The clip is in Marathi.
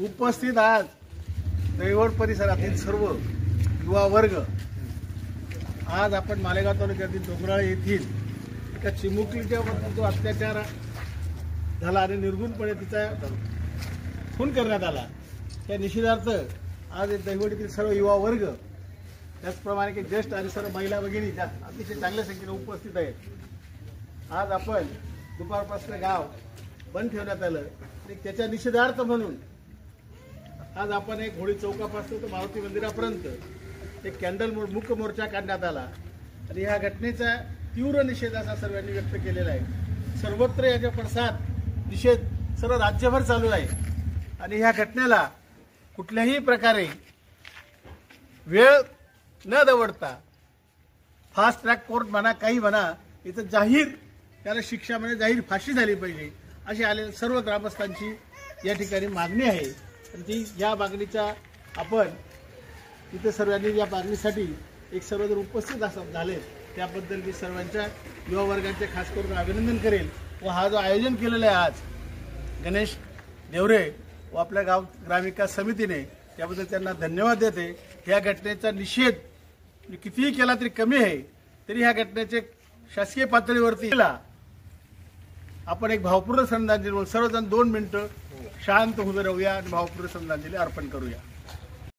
उपस्थित आज दैवड परिसरातील सर्व युवा वर्ग आज आपण मालेगाव तालुक्यातील डोंगराळे येथील एका चिमुकलीच्या वरती जो अत्याचार झाला आणि निर्गुणपणे तिचा खून करण्यात आला त्या निषेधार्थ आज दैवड येथील सर्व युवा वर्ग त्याचप्रमाणे की ज्येष्ठ आणि सर्व महिला भगिनी ज्या अतिशय चांगल्या संख्येने उपस्थित आहेत। आज आपण दुपारपासून गाव बंद ठेवण्यात आलं आणि त्याच्या निषेधार्थ म्हणून आज आपण एक होळी चौकापासून तर मारुती मंदिरापर्यंत एक कॅन्डल मुख्य मोर्चा काढण्यात आला आणि ह्या घटनेचा तीव्र निषेध असा सर्वांनी व्यक्त केलेला आहे। सर्वत्र याचा पडसाद निषेध सर्व राज्यभर चालू आहे आणि ह्या घटनेला कुठल्याही प्रकारे वेळ न दवडता फास्ट ट्रॅक कोर्ट म्हणा काही म्हणा इथं जाहीर त्याला शिक्षा म्हणजे जाहीर फाशी झाली पाहिजे अशी आलेल्या सर्व ग्रामस्थांची या ठिकाणी मागणी आहे आणि ती या मागणीचा आपण इथे सर्वांनी या मागणीसाठी एक सर्वजण उपस्थित झाले त्याबद्दल मी सर्वांच्या युवा वर्गाचे खास करून अभिनंदन करेल व हा जो आयोजन केलेला आहे आज गणेश देवरे व आपल्या गाव ग्रामविकास समितीने त्याबद्दल त्यांना धन्यवाद देते। ह्या घटनेचा निषेध कितीही केला तरी कमी आहे तरी ह्या घटनेचे शासकीय पातळीवरती आपण एक भावपूर्ण श्रद्धांजली सर्वजण 2 मिनिटं शांत उभे राहूया आणि भावपूर्ण श्रद्धांजली अर्पण करूया।